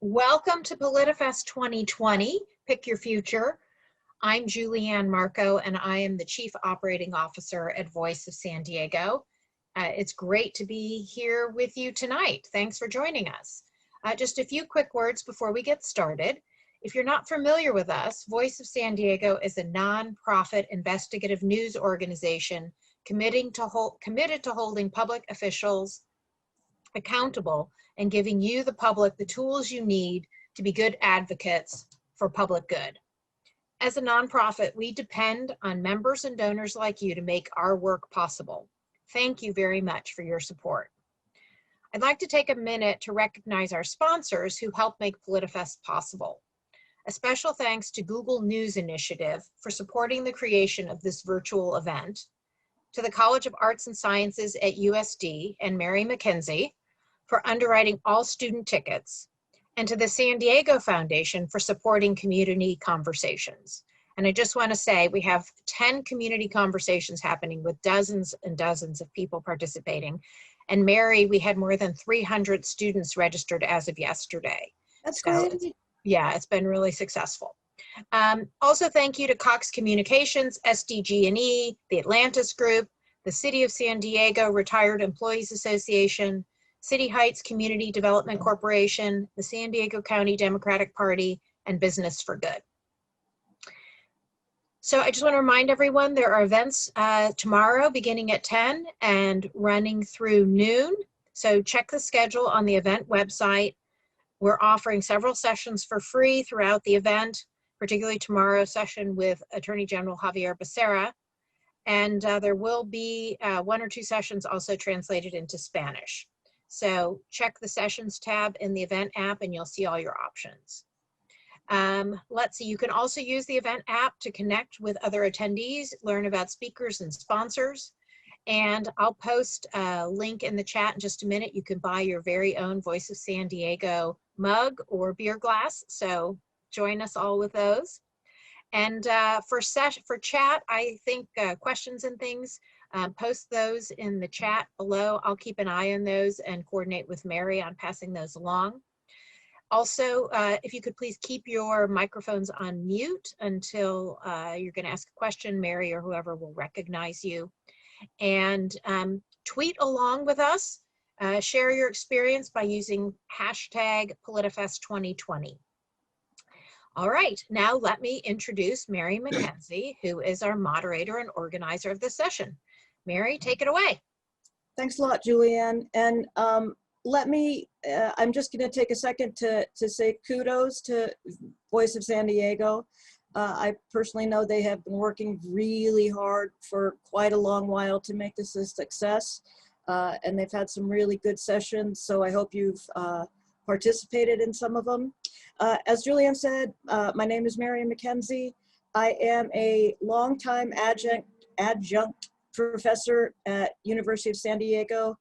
Welcome to PolitiFest 2020, Pick Your Future. I'm Julianne Marco, and I am the Chief Operating Officer at Voice of San Diego. It's great to be here with you tonight. Thanks for joining us. Just a few quick words before we get started. If you're not familiar with us, Voice of San Diego is a nonprofit investigative news organization committed to holding public officials accountable and giving you, the public, the tools you need to be good advocates for public good. As a nonprofit, we depend on members and donors like you to make our work possible. Thank you very much for your support. I'd like to take a minute to recognize our sponsors who help make PolitiFest possible. A special thanks to Google News Initiative for supporting the creation of this virtual event, to the College of Arts and Sciences at USD and Marion Mckenzie for underwriting all student tickets, and to the San Diego Foundation for supporting community conversations. And I just want to say we have 10 community conversations happening with dozens and dozens of people participating. And Mary, we had more than 300 students registered as of yesterday. That's great. Yeah, it's been really successful. Also, thank you to Cox Communications, SDG&E, the Atlantis Group, the City of San Diego Retired Employees Association, City Heights Community Development Corporation, the San Diego County Democratic Party, and Business for Good. So I just want to remind everyone there are events tomorrow beginning at 10 and running through noon. So check the schedule on the event website. We're offering several sessions for free throughout the event, particularly tomorrow's session with Attorney General Javier Becerra. And there will be 1 or 2 sessions also translated into Spanish. So check the sessions tab in the event app and you'll see all your options. Let's see, you can also use the event app to connect with other attendees, learn about speakers and sponsors. And I'll post a link in the chat in just a minute. You can buy your very own Voice of San Diego mug or beer glass. So join us all with those. And for chat, I think questions and things, post those in the chat below. I'll keep an eye on those and coordinate with Mary on passing those along. Also, if you could please keep your microphones on mute until you're going to ask a question, Mary or whoever will recognize you. And tweet along with us. Share your experience by using hashtag PolitiFest2020. All right, now let me introduce Marion Mckenzie, who is our moderator and organizer of this session. Mary, take it away. Thanks a lot, Julianne. And I'm just going to take a second to say kudos to Voice of San Diego. I personally know they have been working really hard for quite a long while to make this a success. And they've had some really good sessions, so I hope you've participated in some of them. As Julianne said, my name is Marion Mckenzie. I am a longtime adjunct professor at University of San Diego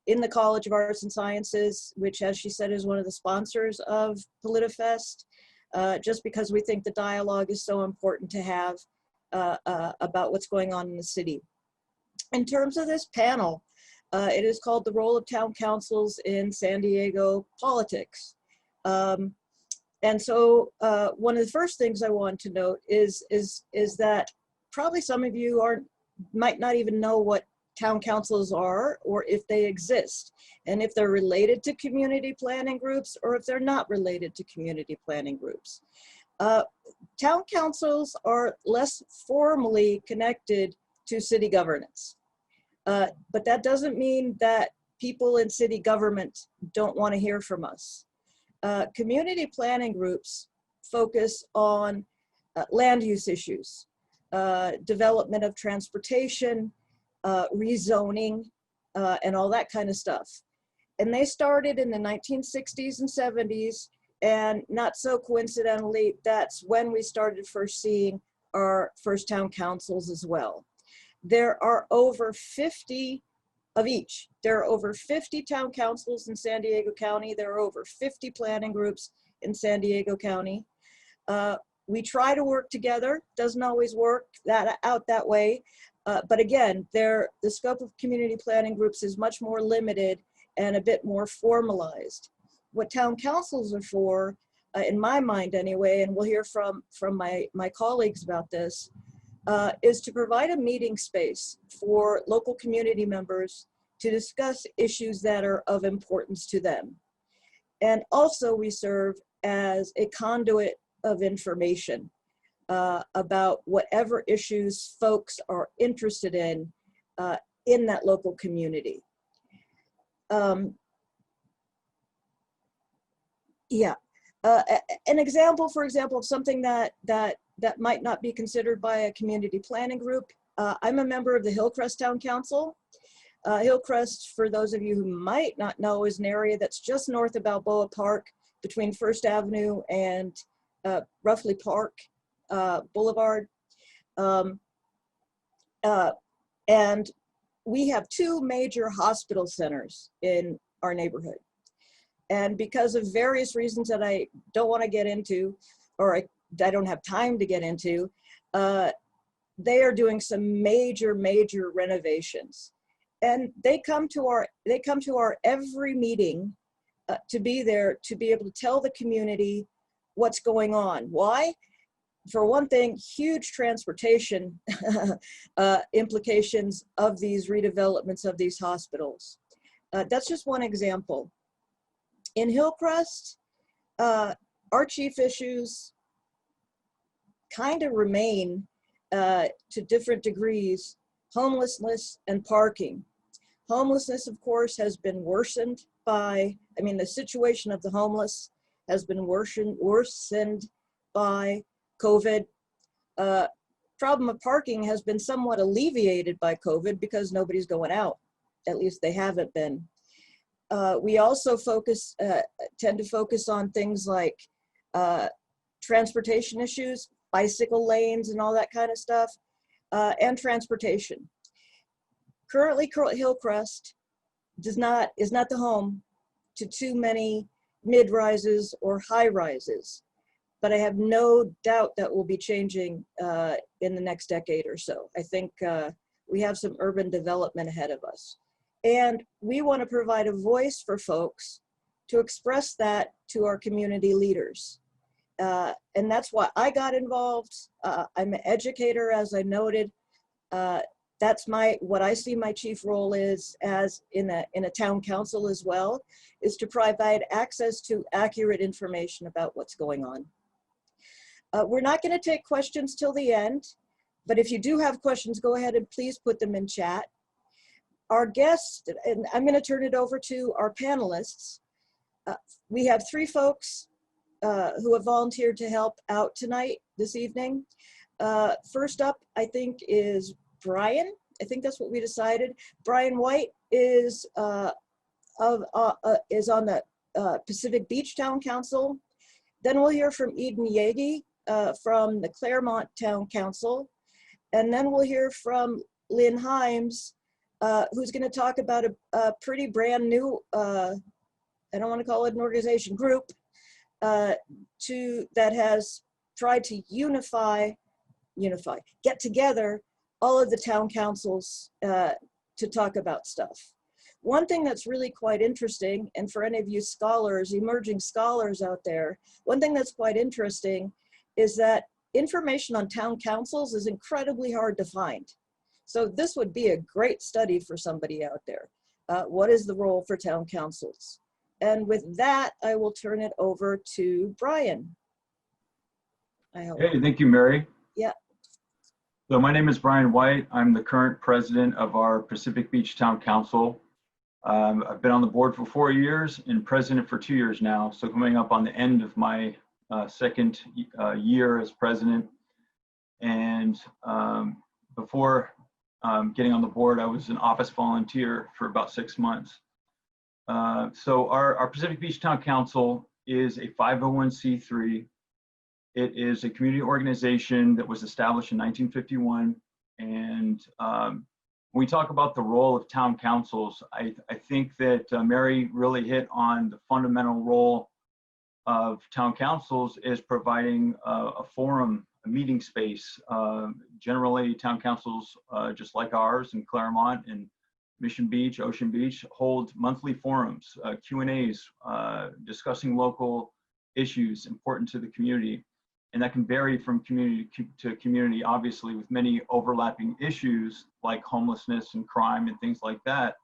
in the College of Arts and Sciences, which, as she said, is one of the sponsors of PolitiFest, just because we think the dialogue is so important to have about what's going on in the city. In terms of this panel, it is called The Role of Town Councils in San Diego Politics. And so one of the first things I want to note is that probably some of you might not even know what town councils are or if they exist, and if they're related to community planning groups or if they're not related to community planning groups. Town councils are less formally connected to city governance, but that doesn't mean that people in city government don't want to hear from us. Community planning groups focus on land use issues, development of transportation, rezoning, and all that kind of stuff. And they started in the 1960s and 70s, and not so coincidentally, that's when we started first seeing our first town councils as well. There are over 50 of each. There are over 50 town councils in San Diego County. There are over 50 planning groups in San Diego County. We try to work together. Doesn't always work out that way. But again, the scope of community planning groups is much more limited and a bit more formalized. what town councils are for, in my mind anyway, and we'll hear from my colleagues about this, is to provide a meeting space for local community members to discuss issues that are of importance to them. And also we serve as a conduit of information about whatever issues folks are interested in that local community. Yeah, an example, for example, of something that might not be considered by a community planning group. I'm a member of the Hillcrest Town Council. Hillcrest, for those of you who might not know, is an area that's just north of Balboa Park, between First Avenue and roughly Park Boulevard. And we have two major hospital centers in our neighborhood. And because of various reasons that I don't want to get into, or I don't have time to get into, they are doing some major renovations. And they come to our every meeting to be there, to be able to tell the community what's going on. Why? For one thing, huge transportation implications of these redevelopments of these hospitals. That's just one example. In Hillcrest, our chief issues kind of remain, to different degrees, homelessness and parking. Homelessness, of course, has been worsened by, the situation of the homeless has been worsened by COVID. Problem of parking has been somewhat alleviated by COVID because nobody's going out. At least they haven't been. We also tend to focus on things like transportation issues, bicycle lanes and all that kind of stuff, and transportation. Currently, Hillcrest is not the home to too many mid-rises or high-rises, but I have no doubt that will be changing in the next decade or so. I think we have some urban development ahead of us. And we want to provide a voice for folks to express that to our community leaders. And that's why I got involved. I'm an educator, as I noted. That's what I see my chief role is, as in a town council as well, is to provide access to accurate information about what's going on. We're not going to take questions till the end, but if you do have questions, go ahead and please put them in chat. Our guests, and I'm going to turn it over to our panelists. We have three folks who have volunteered to help out tonight, this evening. First up, I think, is Brian. I think that's what we decided. Brian White is on the Pacific Beach Town Council. Then we'll hear from Yaeggy from the Claremont Town Council. And then we'll hear from Lynn Haims, who's going to talk about a pretty brand new, I don't want to call it an organization, group, that has tried to get together all of the town councils to talk about stuff. One thing that's really quite interesting, and for any of you scholars, emerging scholars out there, one thing that's quite interesting is that information on town councils is incredibly hard to find. So this would be a great study for somebody out there. What is the role for town councils? And with that, I will turn it over to Brian. Hey, thank you, Mary. Yeah. So my name is Brian White. I'm the current president of our Pacific Beach Town Council. I've been on the board for 4 years and president for 2 years now. So coming up on the end of my second year as president. And before getting on the board, I was an office volunteer for about 6 months. So our Pacific Beach Town Council is a 501c3. It is a community organization that was established in 1951. And when we talk about the role of town councils, I think that Mary really hit on the fundamental role of town councils is providing a forum, a meeting space. Generally, town councils, just like ours in Claremont and Mission Beach, Ocean Beach, hold monthly forums, Q&As, discussing local issues important to the community. And that can vary from community to community, obviously, with many overlapping issues like homelessness and crime and things like that.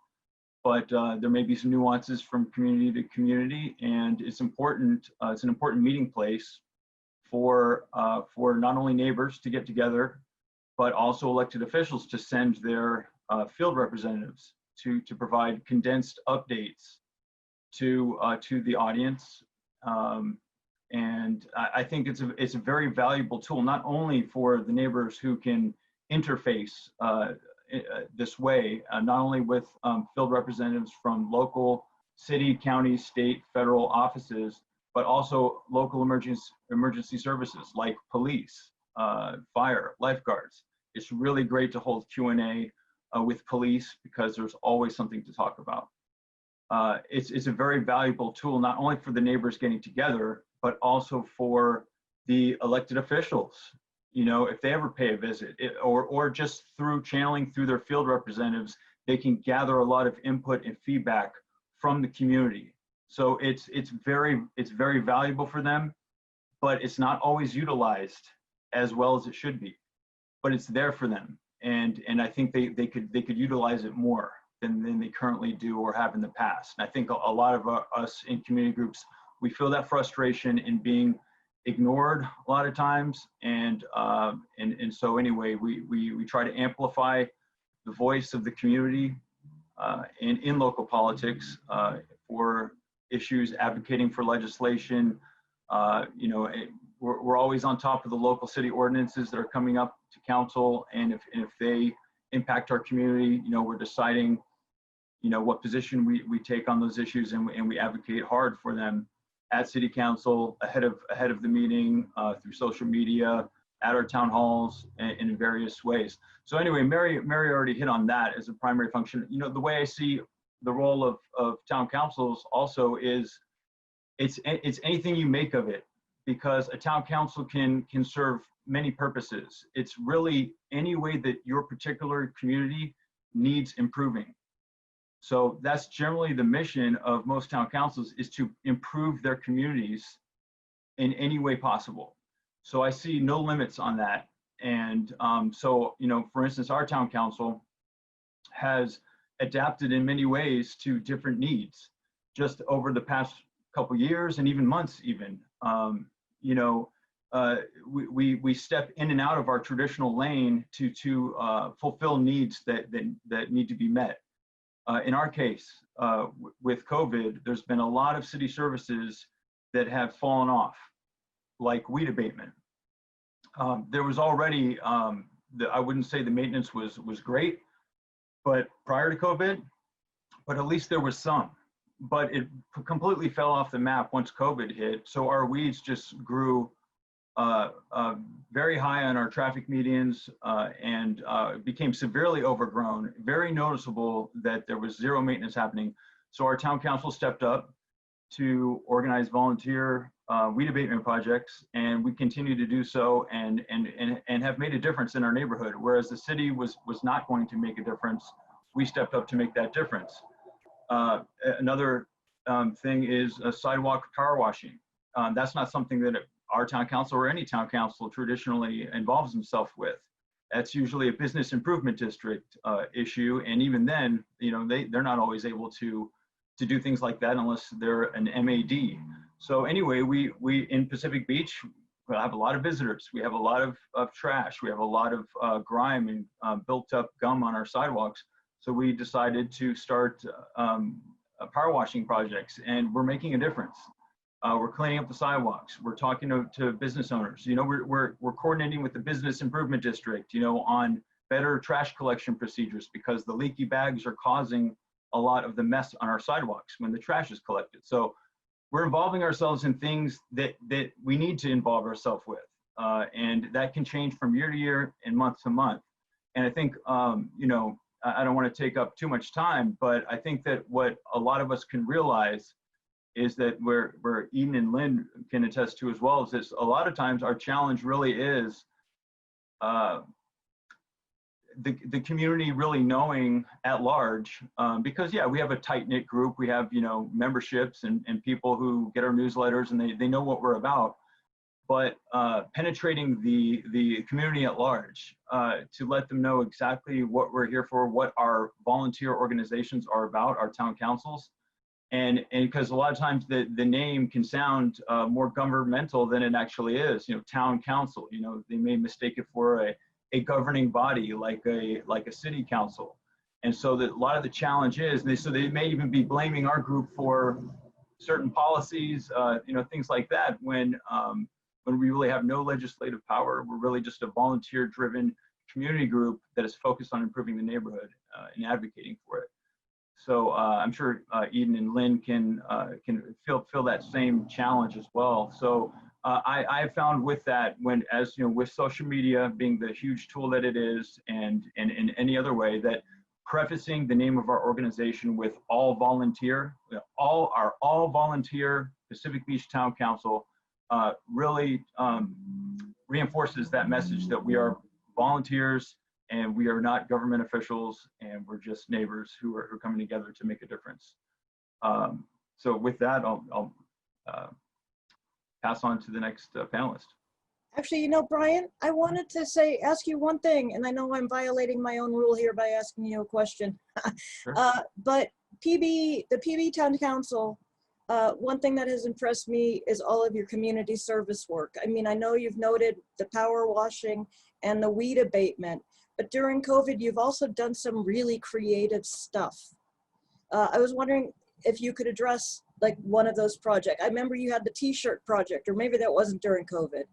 But there may be some nuances from community to community, and it's important. It's an important meeting place for not only neighbors to get together, but also elected officials to send their field representatives to provide condensed updates to the audience. And I think it's a very valuable tool, not only for the neighbors who can interface this way, not only with field representatives from local, city, county, state, federal offices, but also local emergency services like police, fire, lifeguards. It's really great to hold Q&A with police because there's always something to talk about. It's a very valuable tool, not only for the neighbors getting together, but also for the elected officials. You know, if they ever pay a visit, or just through channeling through their field representatives, they can gather a lot of input and feedback from the community. So it's very valuable for them, but it's not always utilized as well as it should be. But it's there for them, and I think they could utilize it more than they currently do or have in the past. And I think a lot of us in community groups, we feel that frustration in being ignored a lot of times, and so anyway, we try to amplify the voice of the community in local politics for issues, advocating for legislation. You know, we're always on top of the local city ordinances that are coming up to council, and if they impact our community, you know, we're deciding, you know, what position we take on those issues, and we advocate hard for them at city council, ahead of the meeting, through social media, at our town halls, and in various ways. So anyway, Mary already hit on that as a primary function. You know, the way I see the role of town councils also is it's anything you make of it, because a town council can serve many purposes. It's really any way that your particular community needs improving. So that's generally the mission of most town councils, is to improve their communities in any way possible. So I see no limits on that. And so, you know, for instance, our town council has adapted in many ways to different needs just over the past couple years and even months even. You know, we step in and out of our traditional lane to fulfill needs that need to be met. In our case, with COVID, there's been a lot of city services that have fallen off, like weed abatement. There was already, I wouldn't say the maintenance was great, but prior to COVID, but at least there was some. But it completely fell off the map once COVID hit. So our weeds just grew very high on our traffic medians, and became severely overgrown. Very noticeable that there was zero maintenance happening. So our town council stepped up to organize volunteer weed abatement projects, and we continue to do so, and have made a difference in our neighborhood. Whereas the city was not going to make a difference, we stepped up to make that difference. Another thing is sidewalk power washing. That's not something that our town council or any town council traditionally involves himself with. That's usually a business improvement district issue, and even then, you know, they're not always able to do things like that unless they're an MAD. So anyway, we in Pacific Beach, we have a lot of visitors. We have a lot of trash. We have a lot of grime and built up gum on our sidewalks. So we decided to start power washing projects, and we're making a difference. We're cleaning up the sidewalks. We're talking to business owners. You know, we're coordinating with the business improvement district, you know, on better trash collection procedures, because the leaky bags are causing a lot of the mess on our sidewalks when the trash is collected. So we're involving ourselves in things that we need to involve ourselves with. And that can change from year to year and month to month. And I think, you know, I don't want to take up too much time, but I think that what a lot of us can realize is that where Eden and Lynn can attest to as well, is this: a lot of times our challenge really is the community really knowing at large, because yeah, we have a tight knit group. We have, you know, memberships and people who get our newsletters, and they know what we're about. But penetrating the community at large, to let them know exactly what we're here for, what our volunteer organizations are about, our town councils. And because a lot of times the name can sound more governmental than it actually is. You know, town council, you know, they may mistake it for a governing body like a city council. And so that a lot of the challenge is, so they may even be blaming our group for certain policies, you know, things like that, when we really have no legislative power. We're really just a volunteer-driven community group that is focused on improving the neighborhood and advocating for it. So I'm sure Eden and Lynn can feel that same challenge as well. So I found with that, as you know, with social media being the huge tool that it is, and in any other way, that prefacing the name of our organization with all volunteer, all volunteer Pacific Beach Town Council really reinforces that message that we are volunteers and we are not government officials, and we're just neighbors who are coming together to make a difference. So with that, I'll pass on to the next panelist. Actually, you know, Brian, I wanted to ask you one thing, and I know I'm violating my own rule here by asking you a question. Sure. But the PB Town Council, one thing that has impressed me is all of your community service work. I mean, I know you've noted the power washing and the weed abatement, but during COVID, you've also done some really creative stuff. I was wondering if you could address like one of those projects. I remember you had the t-shirt project, or maybe that wasn't during COVID.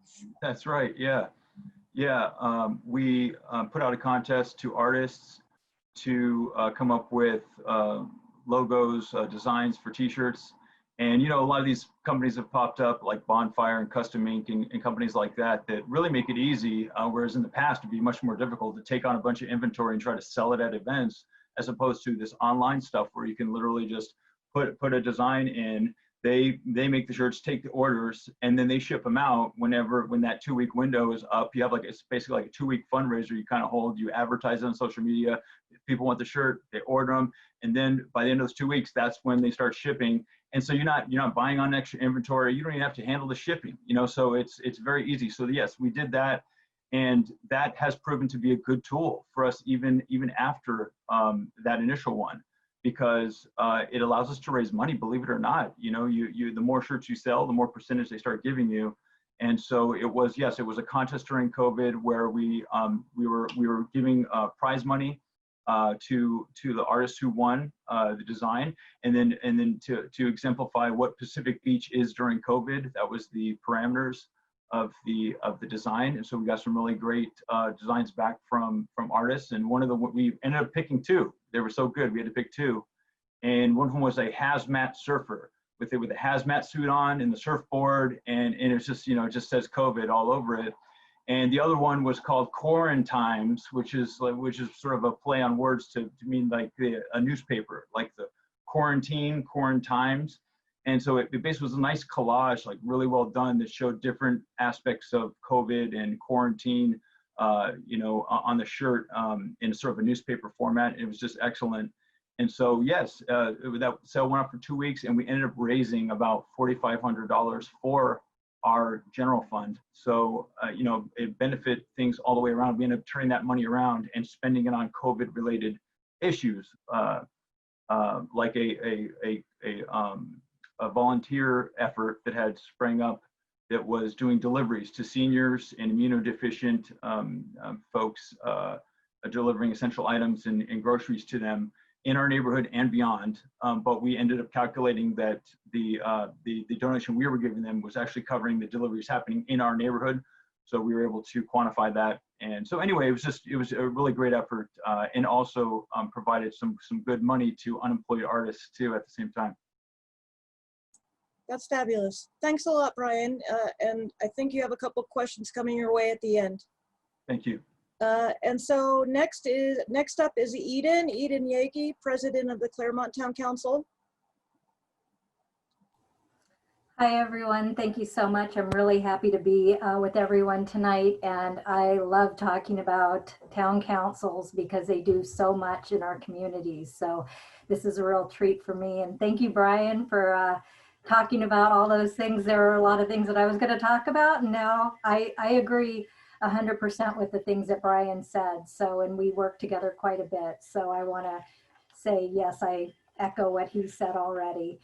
That's right, yeah. Yeah, we put out a contest to artists to come up with logos, designs for t-shirts. And, you know, a lot of these companies have popped up like Bonfire and Custom Ink and companies like that really make it easy, whereas in the past it'd be much more difficult to take on a bunch of inventory and try to sell it at events, as opposed to this online stuff where you can literally just put a design in, they make the shirts, take the orders, and then they ship them out when that 2-week window is up. You have it's basically like a 2-week fundraiser you kind of hold, you advertise it on social media, if people want the shirt, they order them, and then by the end of those 2 weeks, that's when they start shipping. And so you're not buying on extra inventory, you don't even have to handle the shipping, you know, so it's very easy. So yes, we did that, and that has proven to be a good tool for us even after that initial one, because it allows us to raise money, believe it or not. You know, the more shirts you sell, the more percentage they start giving you. And so it was a contest during COVID where we were giving prize money to the artists who won the design, and then to exemplify what Pacific Beach is during COVID. That was the parameters of the design. And so we got some really great designs back from artists, and we ended up picking 2. They were so good, we had to pick 2. And one of them was a hazmat surfer with a hazmat suit on and the surfboard, and it's just, you know, it just says COVID all over it. And the other one was called Quarantimes, which is sort of a play on words to mean like a newspaper, like the Quarantimes. And so it basically was a nice collage, like really well done, that showed different aspects of COVID and quarantine, you know, on the shirt in sort of a newspaper format. It was just excellent. And so, yes, that sale went up for 2 weeks, and we ended up raising about $4,500 for our general fund. So, you know, it benefit things all the way around. We ended up turning that money around and spending it on COVID-related issues, like a volunteer effort that had sprang up that was doing deliveries to seniors and immunodeficient folks, delivering essential items and groceries to them in our neighborhood and beyond. But we ended up calculating that the donation we were giving them was actually covering the deliveries happening in our neighborhood. So we were able to quantify that. And so anyway, it was a really great effort, and also provided some good money to unemployed artists too at the same time. That's fabulous. Thanks a lot, Brian. And I think you have a couple questions coming your way at the end. Thank you. And so next up is Eden Yaeggy, President of the Claremont Town Council. Hi, everyone. Thank you so much. I'm really happy to be with everyone tonight. And I love talking about town councils because they do so much in our communities. So this is a real treat for me. And thank you, Brian, for talking about all those things. There are a lot of things that I was going to talk about. And now I agree 100% with the things that Brian said. So, and we work together quite a bit. So I want to say, yes, I echo what he said already.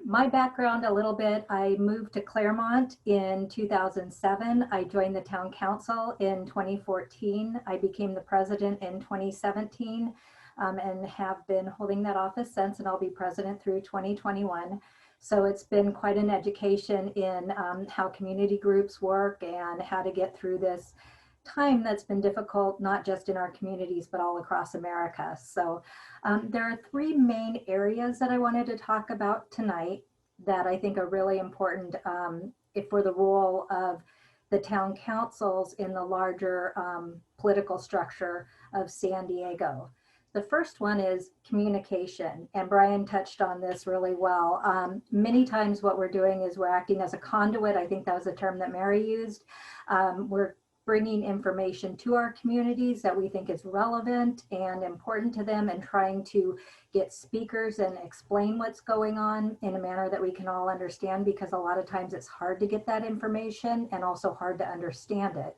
My background a little bit, I moved to Claremont in 2007. I joined the town council in 2014. I became the president in 2017 and have been holding that office since, and I'll be president through 2021. So it's been quite an education in how community groups work and how to get through this time that's been difficult, not just in our communities, but all across America. So there are three main areas that I wanted to talk about tonight that I think are really important for the role of the town councils in the larger political structure of San Diego. The first one is communication, and Brian touched on this really well. Many times what we're doing is we're acting as a conduit. I think that was the term that Mary used. We're bringing information to our communities that we think is relevant and important to them, and trying to get speakers and explain what's going on in a manner that we can all understand, because a lot of times it's hard to get that information and also hard to understand it.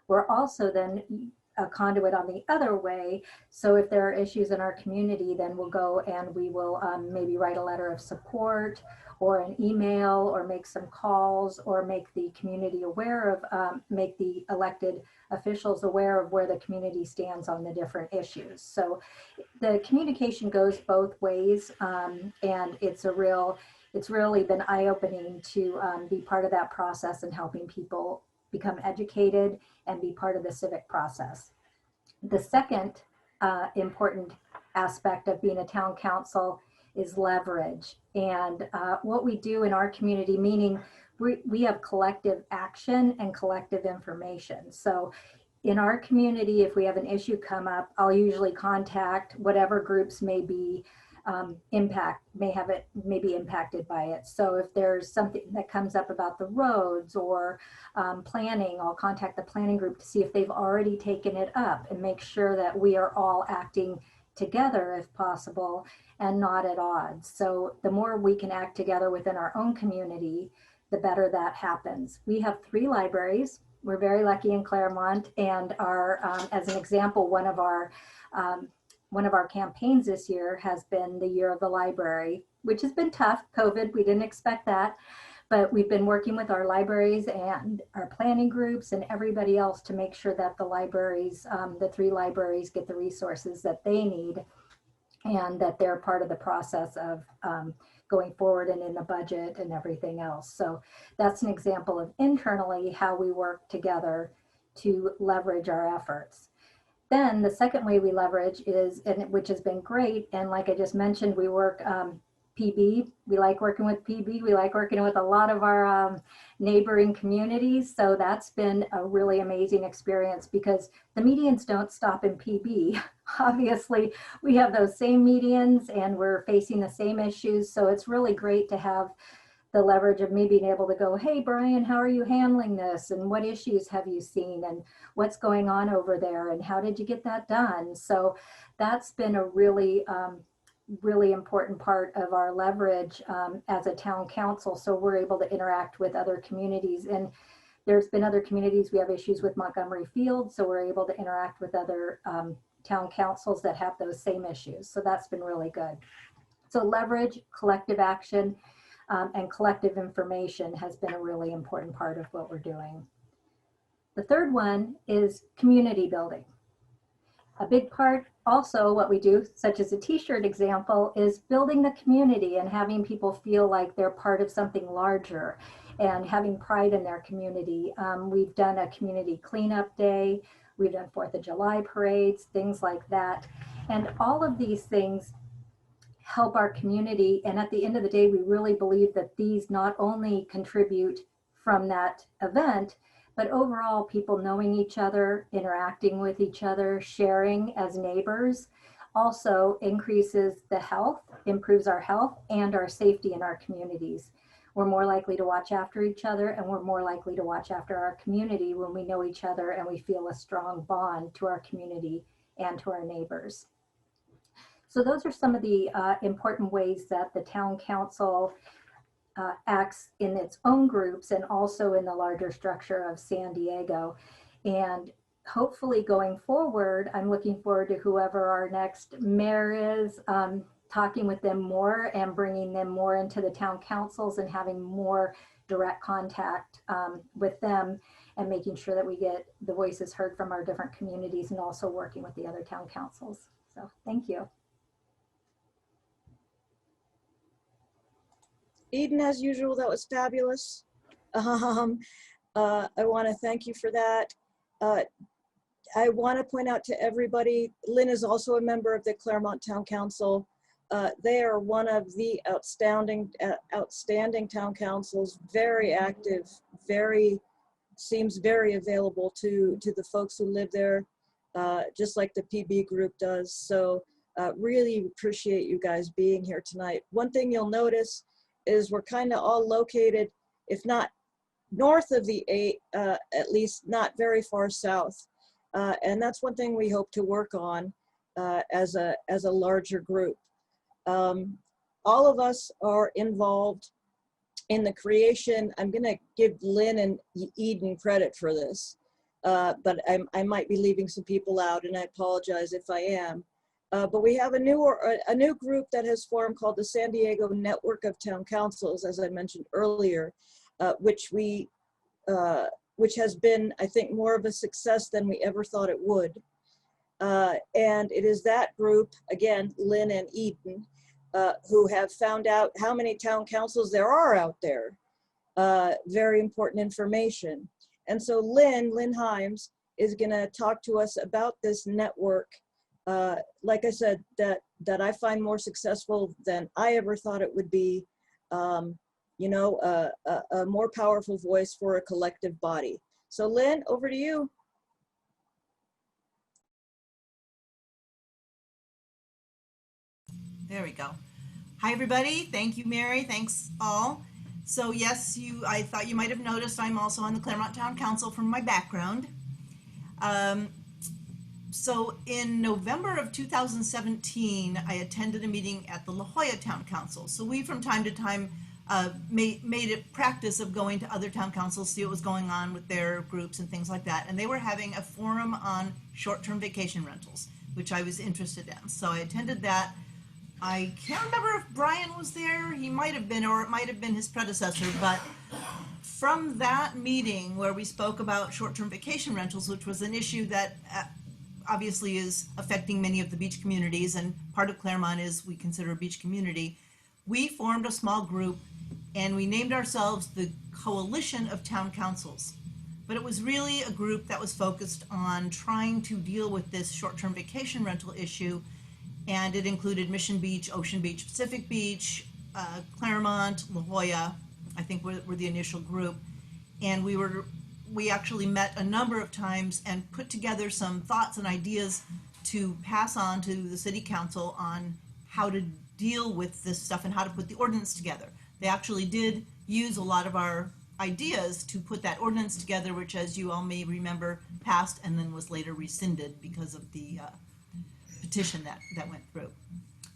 We're also then a conduit on the other way. So if there are issues in our community, then we'll go and we will maybe write a letter of support or an email or make some calls or make the community aware of, make the elected officials aware of where the community stands on the different issues. So the communication goes both ways, and it's really been eye-opening to be part of that process and helping people become educated and be part of the civic process. The second important aspect of being a town council is leverage. And what we do in our community, meaning we have collective action and collective information. So in our community, if we have an issue come up, I'll usually contact whatever groups may be may be impacted by it. So if there's something that comes up about the roads or planning, I'll contact the planning group to see if they've already taken it up and make sure that we are all acting together if possible and not at odds. So the more we can act together within our own community, the better that happens. We have 3 libraries. We're very lucky in Claremont, and our, as an example, one of our campaigns this year has been the Year of the Library, which has been tough. COVID, we didn't expect that, but we've been working with our libraries and our planning groups and everybody else to make sure that the libraries, the 3 libraries, get the resources that they need and that they're part of the process of going forward and in the budget and everything else. So that's an example of internally how we work together to leverage our efforts. Then the second way we leverage is, and which has been great, and like I just mentioned, we work PB. We like working with PB. We like working with a lot of our neighboring communities. So that's been a really amazing experience because the medians don't stop in PB. Obviously, we have those same medians and we're facing the same issues. So it's really great to have the leverage of me being able to go, hey, Brian, how are you handling this? And what issues have you seen? And what's going on over there? And how did you get that done? So that's been a really, really important part of our leverage as a town council. So we're able to interact with other communities. And there's been other communities, we have issues with Montgomery Field. So we're able to interact with other town councils that have those same issues. So that's been really good. So leverage, collective action, and collective information has been a really important part of what we're doing. The third one is community building. A big part also what we do, such as a t-shirt example, is building the community and having people feel like they're part of something larger and having pride in their community. We've done a community cleanup day. We've done 4th of July parades, things like that. And all of these things help our community. And at the end of the day, we really believe that these not only contribute from that event, but overall people knowing each other, interacting with each other, sharing as neighbors, also increases the health, improves our health and our safety in our communities. we're more likely to watch after each other, and we're more likely to watch after our community when we know each other and we feel a strong bond to our community and to our neighbors. So those are some of the important ways that the town council acts in its own groups and also in the larger structure of San Diego. And hopefully going forward, I'm looking forward to whoever our next mayor is, talking with them more and bringing them more into the town councils and having more direct contact with them and making sure that we get the voices heard from our different communities and also working with the other town councils. So thank you. Eden, as usual, that was fabulous. I want to thank you for that. I want to point out to everybody, Lynn is also a member of the Claremont Town Council. They are one of the outstanding town councils, very active, seems very available to the folks who live there, just like the PB group does. So really appreciate you guys being here tonight. One thing you'll notice is we're kind of all located, if not north of the 8, at least not very far south. And that's one thing we hope to work on as a larger group. All of us are involved in the creation. I'm gonna give Lynn and Eden credit for this, but I might be leaving some people out, and I apologize if I am. But we have a new group that has formed called the San Diego Network of Town Councils, as I mentioned earlier, which has been, I think, more of a success than we ever thought it would. And it is that group, again, Lynn and Eden, who have found out how many town councils there are out there. Very important information. And so Lynn Haims is gonna talk to us about this network. Like I said, that I find more successful than I ever thought it would be. You know, a more powerful voice for a collective body. So Lynn, over to you. There we go. Hi, everybody. Thank you, Mary. Thanks all. So yes, I thought you might have noticed I'm also on the Claremont Town Council from my background. So in November of 2017, I attended a meeting at the La Jolla Town Council. So we, from time to time, made a practice of going to other town councils, see what was going on with their groups and things like that. And they were having a forum on short-term vacation rentals, which I was interested in. So I attended that. I can't remember if Brian was there. He might have been, or it might have been his predecessor. But from that meeting where we spoke about short-term vacation rentals, which was an issue that obviously is affecting many of the beach communities, and part of Claremont is we consider a beach community, we formed a small group and we named ourselves the Coalition of Town Councils. But it was really a group that was focused on trying to deal with this short-term vacation rental issue, and it included Mission Beach, Ocean Beach, Pacific Beach, Claremont, La Jolla, I think were the initial group. And we actually met a number of times and put together some thoughts and ideas to pass on to the city council on how to deal with this stuff and how to put the ordinance together. They actually did use a lot of our ideas to put that ordinance together, which, as you all may remember, passed and then was later rescinded because of the petition that went through.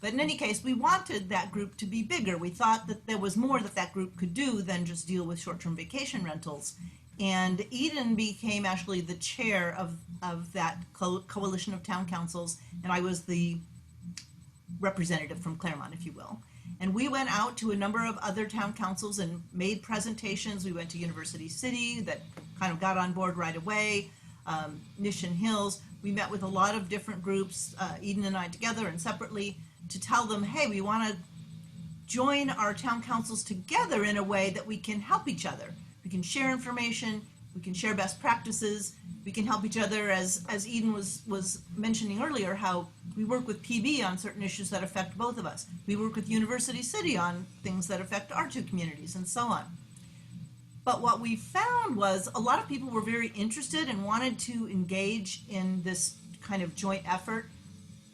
But in any case, we wanted that group to be bigger. We thought that there was more that group could do than just deal with short-term vacation rentals. And Eden became actually the chair of that coalition of town councils, and I was the representative from Claremont, if you will. And we went out to a number of other town councils and made presentations. We went to University City, that kind of got on board right away, Mission Hills. We met with a lot of different groups, Eden and I together and separately, to tell them, hey, we want to join our town councils together in a way that we can help each other. We can share information, we can share best practices, we can help each other, as Eden was mentioning earlier, how we work with PB on certain issues that affect both of us. We work with University City on things that affect our two communities, and so on. But what we found was a lot of people were very interested and wanted to engage in this kind of joint effort,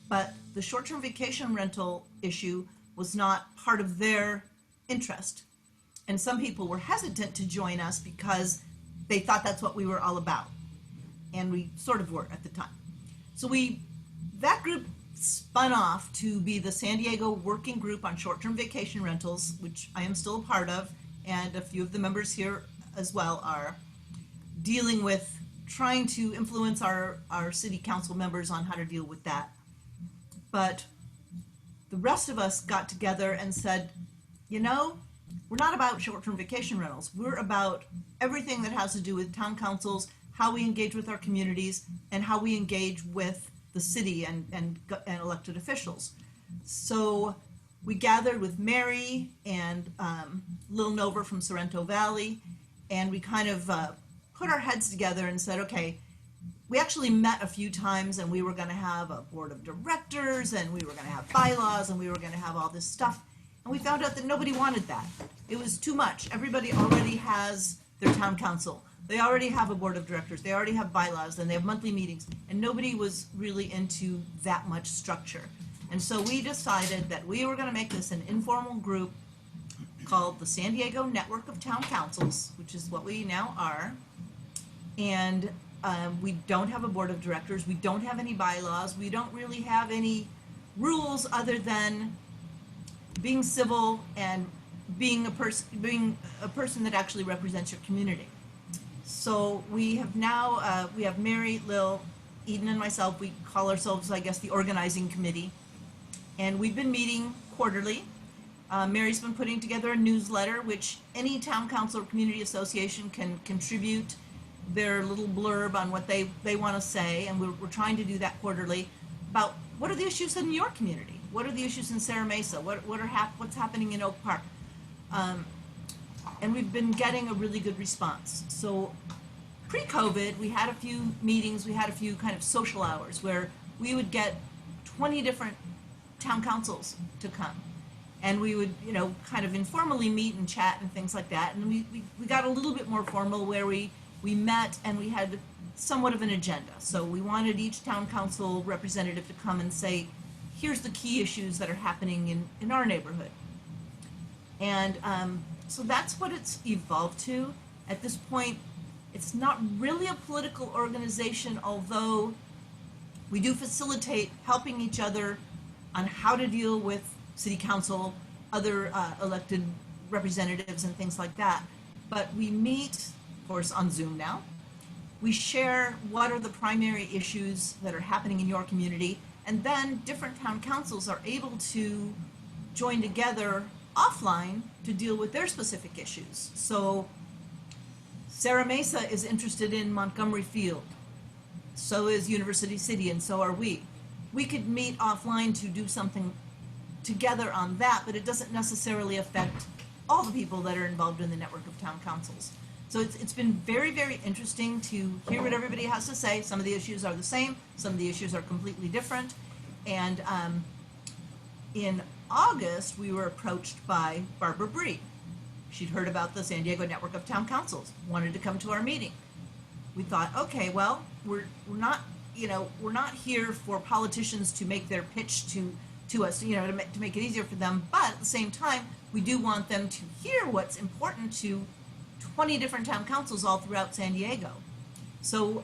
but the short-term vacation rental issue was not part of their interest. And some people were hesitant to join us because they thought that's what we were all about. And we sort of were at the time. So that group spun off to be the San Diego Working Group on Short-Term Vacation Rentals, which I am still a part of, and a few of the members here as well are, dealing with trying to influence our city council members on how to deal with that. But the rest of us got together and said, you know, we're not about short-term vacation rentals. We're about everything that has to do with town councils, how we engage with our communities, and how we engage with the city and elected officials. So we gathered with Mary and Lil Nova from Sorrento Valley, and we kind of put our heads together and said, okay, we actually met a few times, and we were going to have a board of directors, and we were going to have bylaws, and we were going to have all this stuff. And we found out that nobody wanted that. It was too much. Everybody already has their town council. They already have a board of directors. They already have bylaws, and they have monthly meetings. And nobody was really into that much structure. And so we decided that we were going to make this an informal group called the San Diego Network of Town Councils, which is what we now are. And we don't have a board of directors. We don't have any bylaws. We don't really have any rules other than being civil and being a person that actually represents your community. So we have now, we have Mary, Lil, Eden, and myself. We call ourselves, I guess, the organizing committee. And we've been meeting quarterly. Mary's been putting together a newsletter, which any town council or community association can contribute their little blurb on what they want to say. And we're trying to do that quarterly about what are the issues in your community? What are the issues in Serra Mesa? What's happening in Oak Park? And we've been getting a really good response. So pre-COVID, we had a few meetings, we had a few kind of social hours where we would get 20 different town councils to come. And we would, you know, kind of informally meet and chat and things like that. And we got a little bit more formal where we met and we had somewhat of an agenda. So we wanted each town council representative to come and say, here's the key issues that are happening in our neighborhood. And so that's what it's evolved to. At this point, it's not really a political organization, although we do facilitate helping each other on how to deal with city council, other elected representatives and things like that. But we meet, of course, on Zoom now. We share what are the primary issues that are happening in your community, and then different town councils are able to join together offline to deal with their specific issues. So Serra Mesa is interested in Montgomery Field. So is University City, and so are we. We could meet offline to do something together on that, but it doesn't necessarily affect all the people that are involved in the network of town councils. So it's been very, very interesting to hear what everybody has to say. Some of the issues are the same, some of the issues are completely different. And in August, we were approached by Barbara Bree. She'd heard about the San Diego Network of Town Councils, wanted to come to our meeting. We thought, okay, well, we're not here for politicians to make their pitch to us, you know, to make it easier for them. But at the same time, we do want them to hear what's important to 20 different town councils all throughout San Diego. So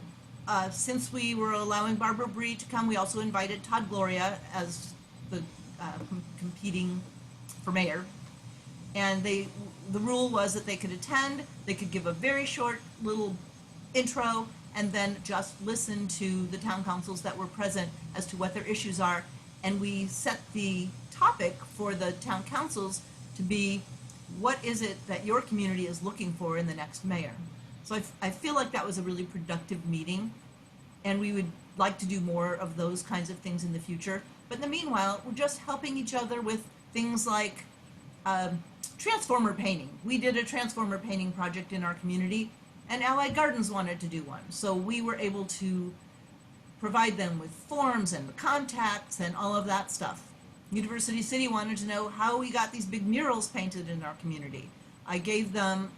since we were allowing Barbara Bree to come, we also invited Todd Gloria as the competing for mayor. And the rule was that they could attend, they could give a very short little intro, and then just listen to the town councils that were present as to what their issues are. And we set the topic for the town councils to be, what is it that your community is looking for in the next mayor? So I feel like that was a really productive meeting, and we would like to do more of those kinds of things in the future. But in the meanwhile, we're just helping each other with things like transformer painting. We did a transformer painting project in our community, and Allied Gardens wanted to do one. So we were able to provide them with forms and the contacts and all of that stuff. University City wanted to know how we got these big murals painted in our community. I gave them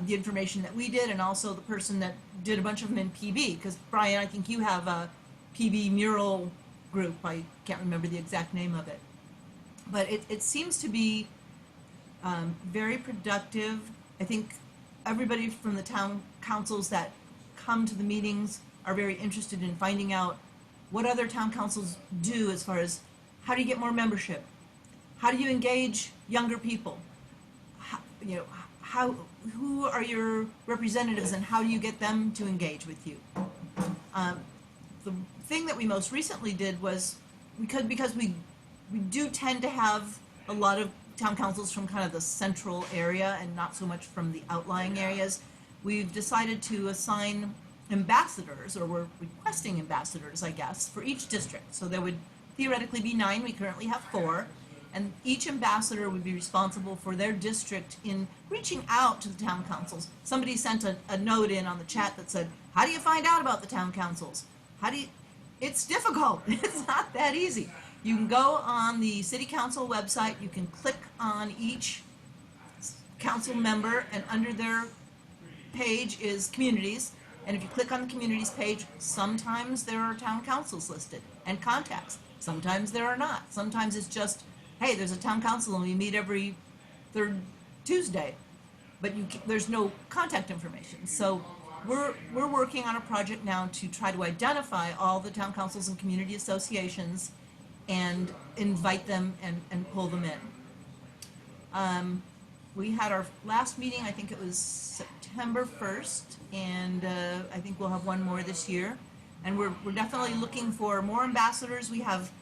the information that we did, and also the person that did a bunch of them in PB, because Brian, I think you have a PB mural group. I can't remember the exact name of it. But it seems to be very productive. I think everybody from the town councils that come to the meetings are very interested in finding out what other town councils do as far as how do you get more membership? How do you engage younger people? Who are your representatives and how do you get them to engage with you? The thing that we most recently did was because we do tend to have a lot of town councils from kind of the central area and not so much from the outlying areas, we've decided to assign ambassadors, or we're requesting ambassadors, I guess, for each district. So there would theoretically be 9, we currently have 4, and each ambassador would be responsible for their district in reaching out to the town councils. Somebody sent a note in on the chat that said, how do you find out about the town councils? It's difficult, it's not that easy. You can go on the city council website, you can click on each council member, and under their page is communities. And if you click on the communities page, sometimes there are town councils listed and contacts. Sometimes there are not. Sometimes it's just, hey, there's a town council and we meet every third Tuesday, but there's no contact information. So we're working on a project now to try to identify all the town councils and community associations and invite them and pull them in. We had our last meeting, I think it was September 1st, and I think we'll have one more this year. And we're definitely looking for more ambassadors. We have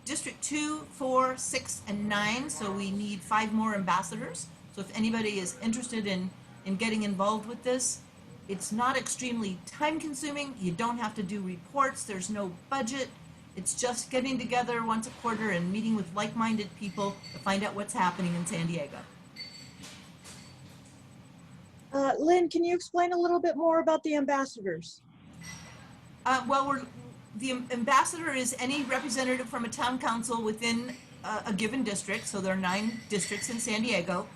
District 2, 4, 6, and 9, so we need 5 more ambassadors. So if anybody is interested in getting involved with this, it's not extremely time consuming. You don't have to do reports. There's no budget. It's just getting together once a quarter and meeting with like-minded people to find out what's happening in San Diego. Lynn, can you explain a little bit more about the ambassadors? The ambassador is any representative from a town council within a given district. So there are 9 districts in San Diego.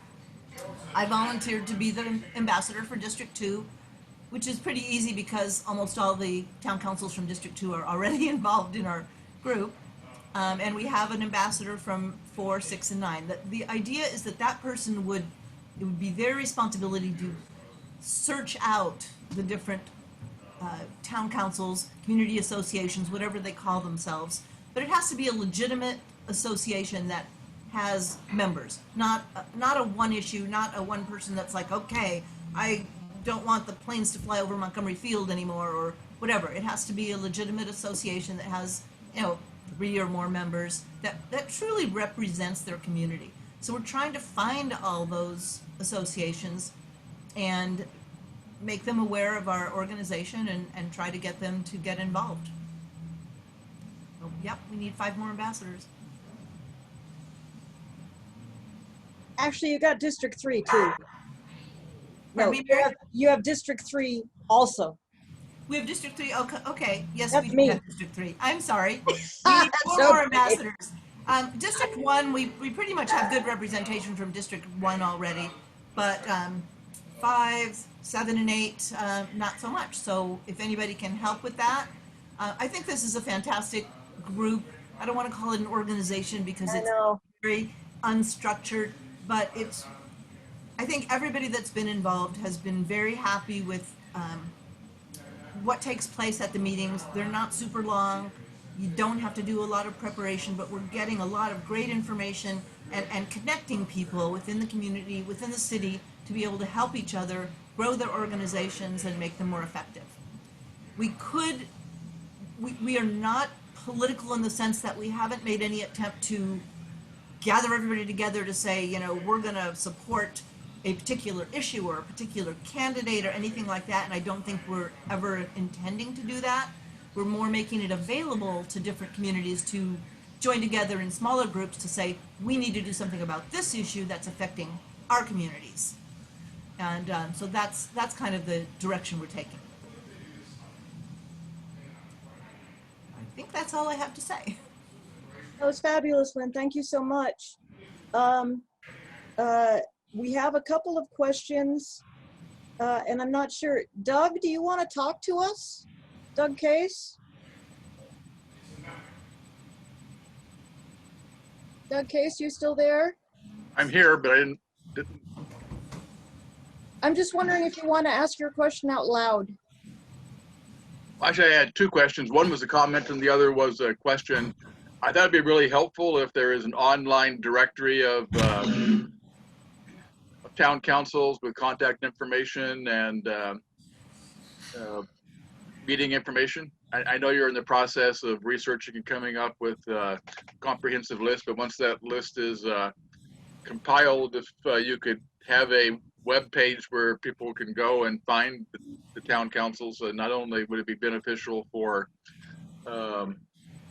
I volunteered to be the ambassador for District 2, which is pretty easy because almost all the town councils from District 2 are already involved in our group. And we have an ambassador from 4, 6, and 9. The idea is that person it would be their responsibility to search out the different town councils, community associations, whatever they call themselves. But it has to be a legitimate association that has members, not a one issue, not a one person that's like, okay, I don't want the planes to fly over Montgomery Field anymore, or whatever. It has to be a legitimate association that has, 3 or more members that truly represents their community. So we're trying to find all those associations and make them aware of our organization and try to get them to get involved. So, yep, we need 5 more ambassadors. Actually, you got District 3 too. Pardon me, Mary? You have District 3 also. We have District 3. Okay. Yes, That's we do me. have District 3. I'm sorry. We need 4 So more great. ambassadors. District 1, we pretty much have good representation from District 1 already, but 5, 7, and 8, not so much. So if anybody can help with that, I think this is a fantastic group. I don't want to call it an organization because it's very unstructured, but I think everybody that's been involved has been very happy with what takes place at the meetings. They're not super long. You don't have to do a lot of preparation, but we're getting a lot of great information and connecting people within the community, within the city, to be able to help each other grow their organizations and make them more effective. We are not political in the sense that we haven't made any attempt to gather everybody together to say, we're going to support a particular issue or a particular candidate or anything like that, and I don't think we're ever intending to do that. We're more making it available to different communities to join together in smaller groups to say, we need to do something about this issue that's affecting our communities. And so that's kind of the direction we're taking. I think that's all I have to say. That was fabulous, Lynn. Thank you so much. We have a couple of questions, and I'm not sure. Doug, do you want to talk to us? Doug Case? Doug Case, you still there? I'm here, but I didn't. I'm just wondering if you want to ask your question out loud. Actually, I had two questions. One was a comment and the other was a question. I thought it'd be really helpful if there is an online directory of town councils with contact information and meeting information. I know you're in the process of researching and coming up with a comprehensive list, but once that list is compiled, if you could have a web page where people can go and find the town councils, not only would it be beneficial for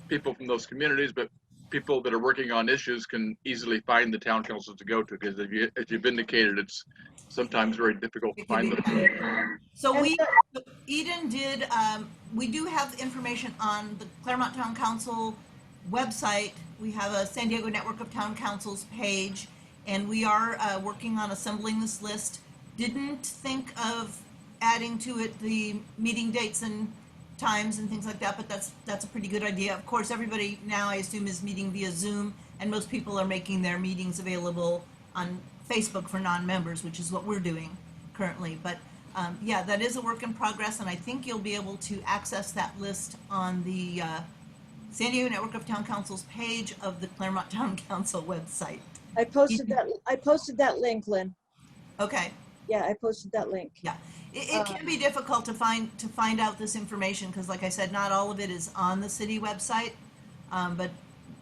people from those communities, but people that are working on issues can easily find the town councils to go to, because as you've indicated, it's sometimes very difficult to find them. So And Eden did, we do have information on the Claremont Town Council website. We have a San Diego Network of Town Councils page, and we are working on assembling this list. Didn't think of adding to it the meeting dates and times and things like that, but that's a pretty good idea. Of course, everybody now, I assume, is meeting via Zoom, and most people are making their meetings available on Facebook for non-members, which is what we're doing currently. But yeah, that is a work in progress, and I think you'll be able to access that list on the San Diego Network of Town Councils page of the Claremont Town Council website. I posted that link, Lynn. Okay. Yeah, I posted that link. Yeah, it can be difficult to find out this information because, like I said, not all of it is on the city website, but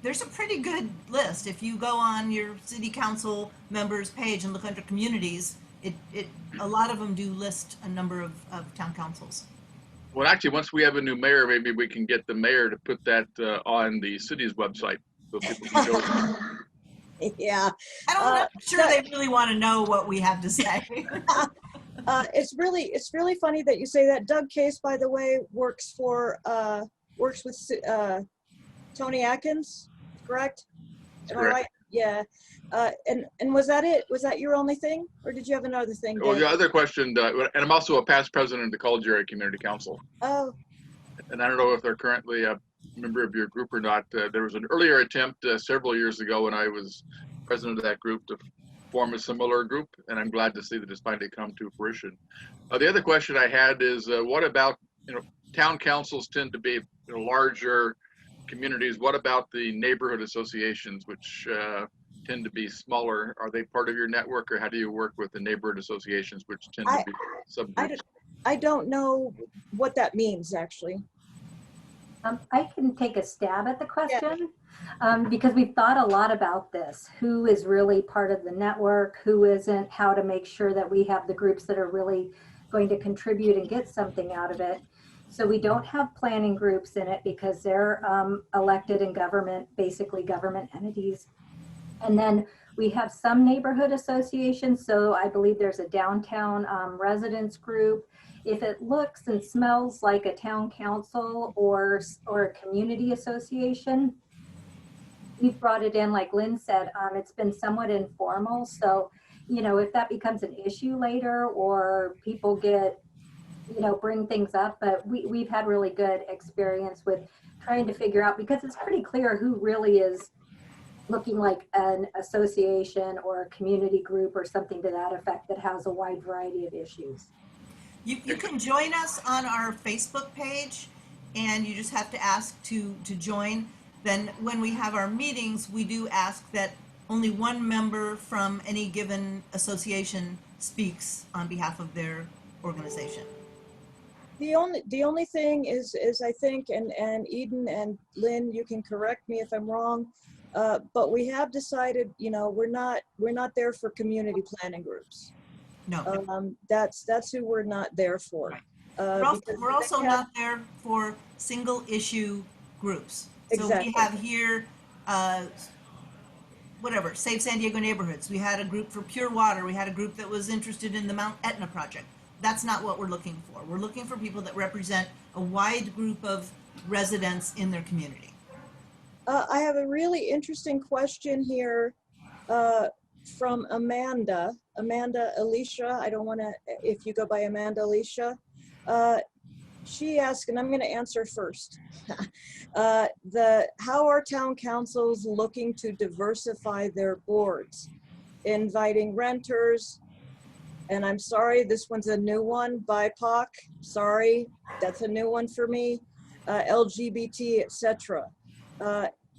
there's a pretty good list. If you go on your city council members page and look under communities, a lot of them do list a number of town councils. Well, actually, once we have a new mayor, maybe we can get the mayor to put that on the city's website so people can go. Yeah. I'm not sure they really want to know what we have to say. It's really funny that you say that. Doug Case, by the way, works with Tony Atkins, correct? Am I right? Yeah. And was that it? Was that your only thing, or did you have another thing? Well, the other question, and I'm also a past president of the College Area Community Council. Oh. And I don't know if they're currently a member of your group or not. There was an earlier attempt several years ago when I was president of that group to form a similar group, and I'm glad to see that it's finally come to fruition. The other question I had is, what about, town councils tend to be larger communities. What about the neighborhood associations, which tend to be smaller? Are they part of your network, or how do you work with the neighborhood associations, which tend to be subgroups? I don't know what that means, actually. I can take a stab at the question, because we've thought a lot about this. Who is really part of the network, who isn't, how to make sure that we have the groups that are really going to contribute and get something out of it. So we don't have planning groups in it because they're elected in government, basically government entities. And then we have some neighborhood associations. So I believe there's a downtown residents group. If it looks and smells like a town council or a community association, we've brought it in, like Lynn said, it's been somewhat informal. So, if that becomes an issue later or people get, bring things up, but we've had really good experience with trying to figure out, because it's pretty clear who really is looking like an association or a community group or something to that effect that has a wide variety of issues. You can join us on our Facebook page, and you just have to ask to join. Then when we have our meetings, we do ask that only one member from any given association speaks on behalf of their organization. The only thing is I think, and Eden and Lynn, you can correct me if I'm wrong, but we have decided, we're not there for community planning groups. No. That's who we're not there for. Right. We're also not there for single issue groups. Exactly. So we have here, whatever, Save San Diego Neighborhoods. We had a group for pure water. We had a group that was interested in the Mount Etna project. That's not what we're looking for. We're looking for people that represent a wide group of residents in their community. I have a really interesting question here from Amanda Alicia. I don't want to, if you go by Amanda Alicia. She asked, and I'm going to answer first. How are town councils looking to diversify their boards, inviting renters, And I'm sorry, this one's a new one, BIPOC, sorry, that's a new one for me, LGBT, etc.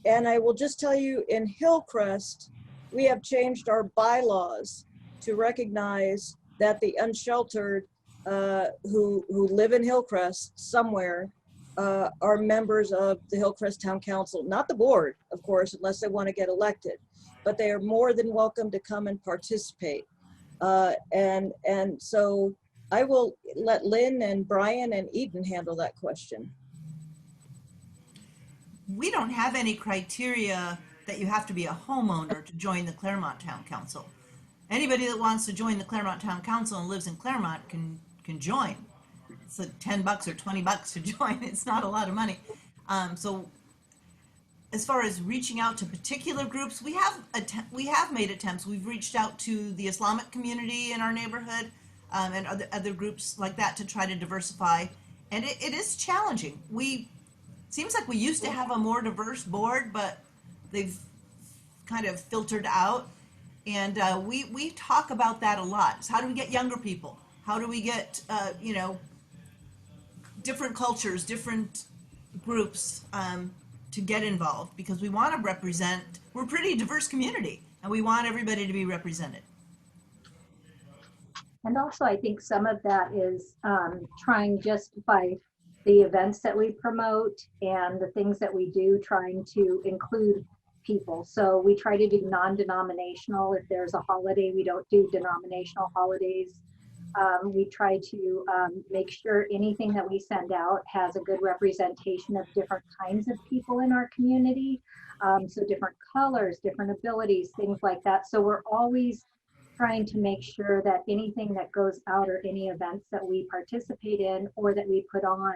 And I will just tell you, in Hillcrest, we have changed our bylaws to recognize that the unsheltered who live in Hillcrest somewhere are members of the Hillcrest Town Council, not the board, of course, unless they want to get elected, but they are more than welcome to come and participate. And so I will let Lynn and Brian and Eden handle that question. We don't have any criteria that you have to be a homeowner to join the Claremont Town Council. Anybody that wants to join the Claremont Town Council and lives in Claremont can join. It's like $10 or $20 to join. It's not a lot of money. So as far as reaching out to particular groups, we have made attempts. We've reached out to the Islamic community in our neighborhood and other groups like that to try to diversify. And it is challenging. Seems like we used to have a more diverse board, but they've kind of filtered out. And we talk about that a lot. So how do we get younger people? How do we get, different cultures, different groups to get involved? Because we want to represent, we're a pretty diverse community, and we want everybody to be represented. And also, I think some of that is trying just by the events that we promote and the things that we do, trying to include people. So we try to do non-denominational. If there's a holiday, we don't do denominational holidays. We try to make sure anything that we send out has a good representation of different kinds of people in our community. So different colors, different abilities, things like that. So we're always trying to make sure that anything that goes out or any events that we participate in or that we put on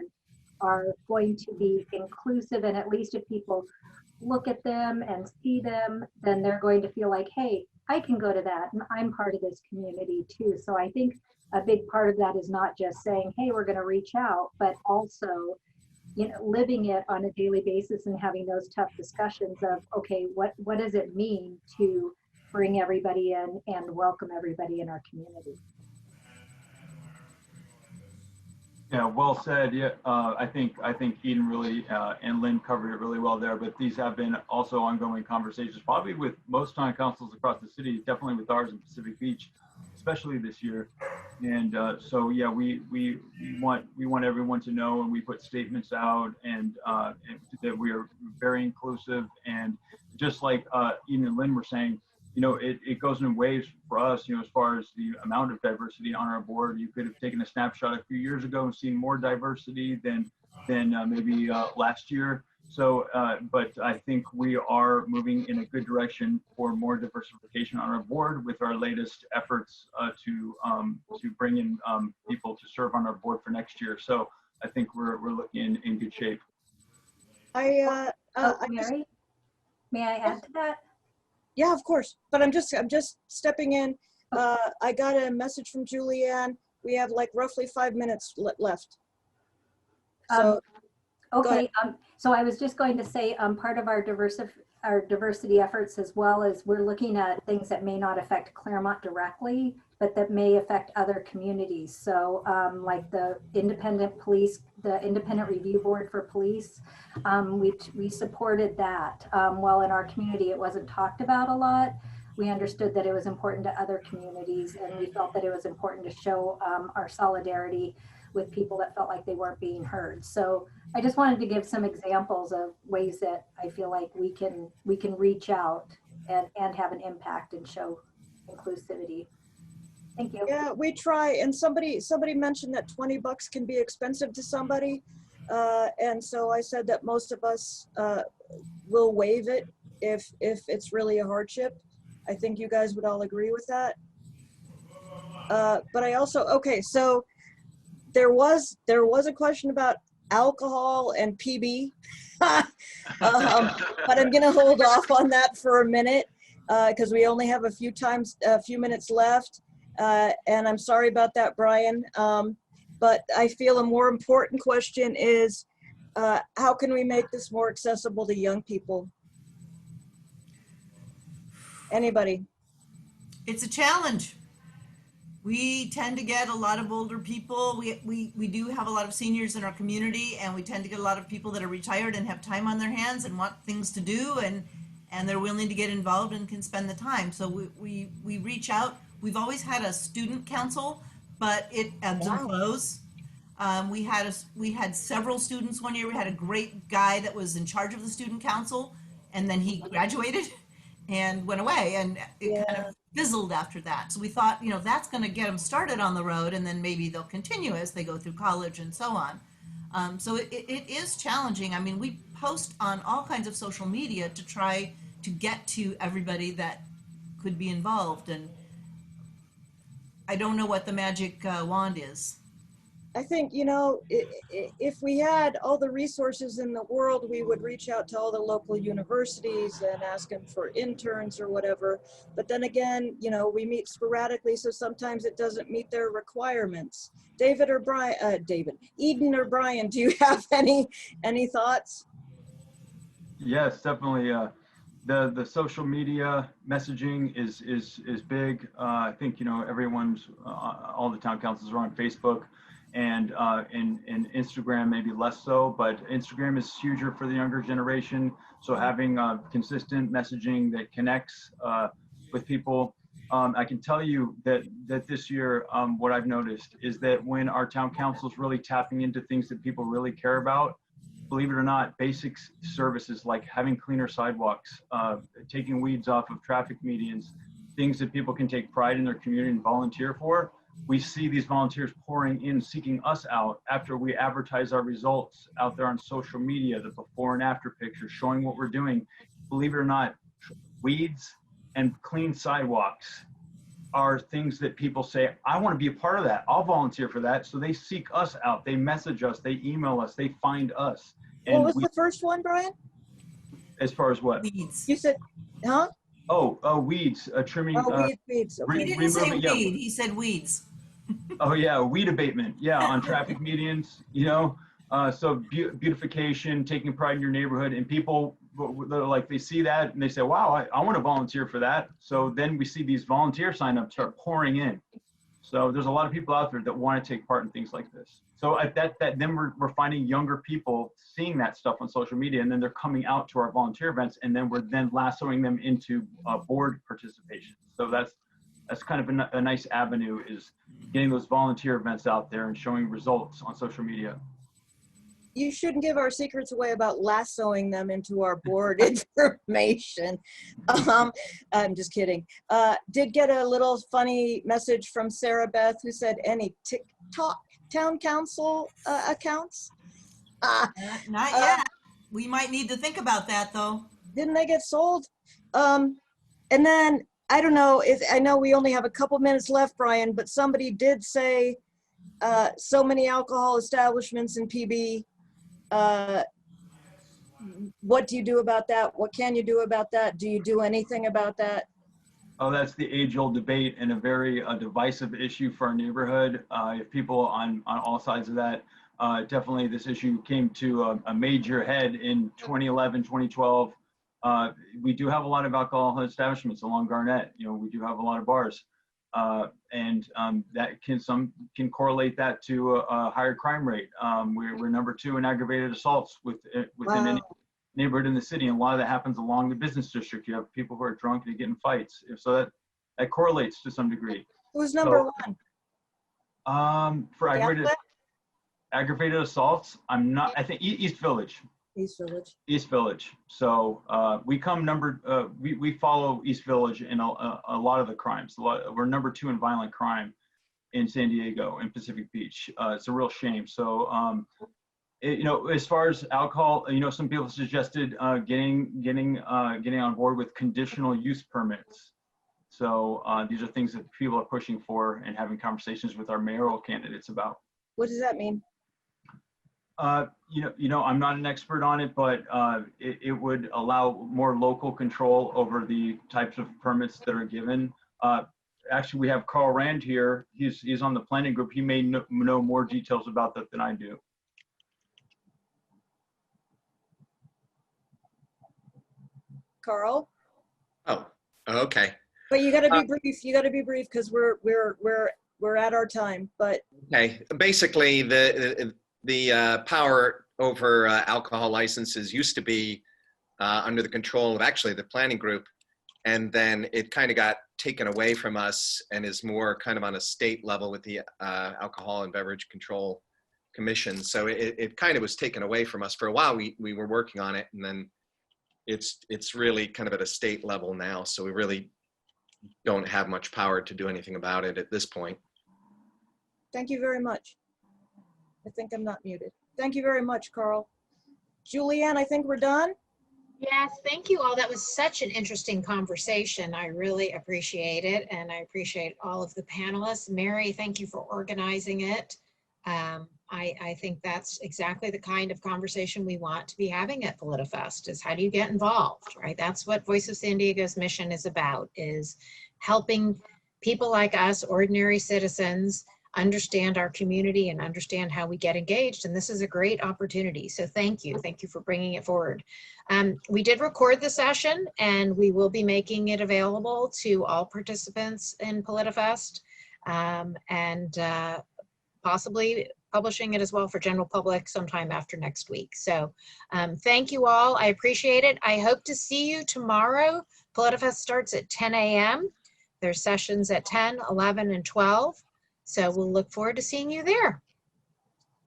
are going to be inclusive. And at least if people look at them and see them, then they're going to feel like, hey, I can go to that and I'm part of this community too. So I think a big part of that is not just saying, hey, we're going to reach out, but also, living it on a daily basis and having those tough discussions of, okay, what does it mean to bring everybody in and welcome everybody in our community? Yeah, well said. Yeah, I think Eden really and Lynn covered it really well there. But these have been also ongoing conversations, probably with most town councils across the city, definitely with ours in Pacific Beach, especially this year. And so yeah, we want everyone to know, and we put statements out, and that we are very inclusive. And just like Eden and Lynn were saying, it goes in waves for us, as far as the amount of diversity on our board. You could have taken a snapshot a few years ago and seen more diversity than maybe last year. So, but I think we are moving in a good direction for more diversification on our board with our latest efforts to bring in people to serve on our board for next year. So I think we're looking in good shape. Mary, may I add to that? Yeah, of course. But I'm just stepping in. I got a message from Julianne. We have like roughly 5 minutes left. So okay. So I was just going to say, part of our diversity efforts, as well as we're looking at things that may not affect Claremont directly, but that may affect other communities. So like the independent police, the independent review board for police, we supported that. While in our community it wasn't talked about a lot, we understood that it was important to other communities, and we felt that it was important to show our solidarity with people that felt like they weren't being heard. So I just wanted to give some examples of ways that I feel like we can reach out and have an impact and show inclusivity. Thank you. yeah, we try. And somebody mentioned that $20 can be expensive to somebody. And so I said that most of us will waive it if it's really a hardship. I think you guys would all agree with that. But I also, okay, so there was a question about alcohol and PB, but I'm gonna hold off on that for a minute because we only have a few minutes left. And I'm sorry about that, Brian. But I feel a more important question is, how can we make this more accessible to young people? Anybody? It's a challenge. We tend to get a lot of older people. We do have a lot of seniors in our community, and we tend to get a lot of people that are retired and have time on their hands and want things to do, and they're willing to get involved and can spend the time. So we reach out. We've always had a student council, but it ebbs and Wow. flows. We had several students one year. We had a great guy that was in charge of the student council, and then he graduated and went away, and it kind of fizzled after that. So we thought, that's going to get them started on the road, and then maybe they'll continue as they go through college and so on. So it is challenging. I mean, we post on all kinds of social media to try to get to everybody that could be involved, and I don't know what the magic wand is. I think, if we had all the resources in the world, we would reach out to all the local universities and ask them for interns or whatever. But then again, we meet sporadically, so sometimes it doesn't meet their requirements. Eden or Brian, do you have any thoughts? Yes, definitely. The social media messaging is big. I think everyone's all the town councils are on Facebook, and Instagram maybe less so, but Instagram is huger for the younger generation. So having consistent messaging that connects with people. I can tell you that this year, what I've noticed is that when our town council is really tapping into things that people really care about, believe it or not, basic services like having cleaner sidewalks, taking weeds off of traffic medians, things that people can take pride in their community and volunteer for. We see these volunteers pouring in, seeking us out after we advertise our results out there on social media, the before and after pictures showing what we're doing. Believe it or not, weeds and clean sidewalks are things that people say, I want to be a part of that. I'll volunteer for that. So they seek us out. They message us. They email us. They find us. And What was the first one, Brian? as far as what? Weeds. You said, huh? Oh, weeds, trimming. Weeds. He Okay. didn't say removing, yeah. weed, he said weeds. Oh yeah, weed abatement. Yeah, on traffic medians, so beautification, taking pride in your neighborhood, and people, they're like, they see that and they say, wow, I want to volunteer for that. So then we see these volunteer signups start pouring in. So there's a lot of people out there that want to take part in things like this. So at that then we're finding younger people seeing that stuff on social media, and then they're coming out to our volunteer events, and then we're then lassoing them into board participation. So that's kind of a nice avenue, is getting those volunteer events out there and showing results on social media. You shouldn't give our secrets away about lassoing them into our board information. I'm just kidding. Did get a little funny message from Sarah Beth, who said, any TikTok town council accounts? Not yet. We might need to think about that, though. Didn't they get sold? And then, I don't know, I know we only have a couple minutes left, Brian, but somebody did say so many alcohol establishments in PB. What do you do about that? What can you do about that? Do you do anything about that? Oh, that's the age-old debate, and a very divisive issue for our neighborhood. If people on all sides of that, definitely this issue came to a major head in 2011, 2012. We do have a lot of alcohol establishments along Garnett. We do have a lot of bars, and that can correlate that to a higher crime rate. We're number 2 in aggravated assaults within any neighborhood in the city, and a lot of that happens along the business district. You have people who are drunk and get in fights, so that correlates to some degree. Who's number 1? For aggravated assaults, I think East Village. East Village. So we come we follow East Village in a lot of the crimes. We're number 2 in violent crime in San Diego and Pacific Beach. It's a real shame. So as far as alcohol, some people suggested getting on board with conditional use permits. So these are things that people are pushing for and having conversations with our mayoral candidates about. What does that mean? I'm not an expert on it, but it would allow more local control over the types of permits that are given. Actually, we have Carl Rand here. He's on the planning group. He may know more details about that than I do. Carl? Oh, okay. But you got to be brief. You got to be brief because we're we're at our time, but Okay, basically the power over alcohol licenses used to be under the control of actually the planning group, and then it kind of got taken away from us and is more kind of on a state level with the Alcohol and Beverage Control Commission. So it kind of was taken away from us for a while. We were working on it, and then it's really kind of at a state level now. So we really don't have much power to do anything about it at this point. thank you very much. I think I'm not muted. Thank you very much, Carl. Julianne, I think we're done. Yes, thank you all. That was such an interesting conversation. I really appreciate it, and I appreciate all of the panelists. Mary, thank you for organizing it. I think that's exactly the kind of conversation we want to be having at PolitiFest, is how do you get involved, right? That's what Voice of San Diego's mission is about, is helping people like us, ordinary citizens, understand our community and understand how we get engaged. And this is a great opportunity. So thank you. Thank you for bringing it forward. We did record the session, and we will be making it available to all participants in PolitiFest, and possibly publishing it as well for general public sometime after next week. So thank you all. I appreciate it. I hope to see you tomorrow. PolitiFest starts at 10 a.m. There's sessions at 10, 11, and 12. So we'll look forward to seeing you there.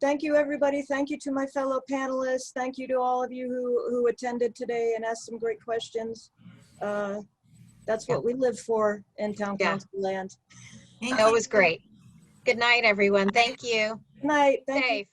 Thank you, everybody. Thank you to my fellow panelists. Thank you to all of you who attended today and asked some great questions. That's what we live for in town council land. That was great. Good night, everyone. Thank you. Good night. Thank you. Safe.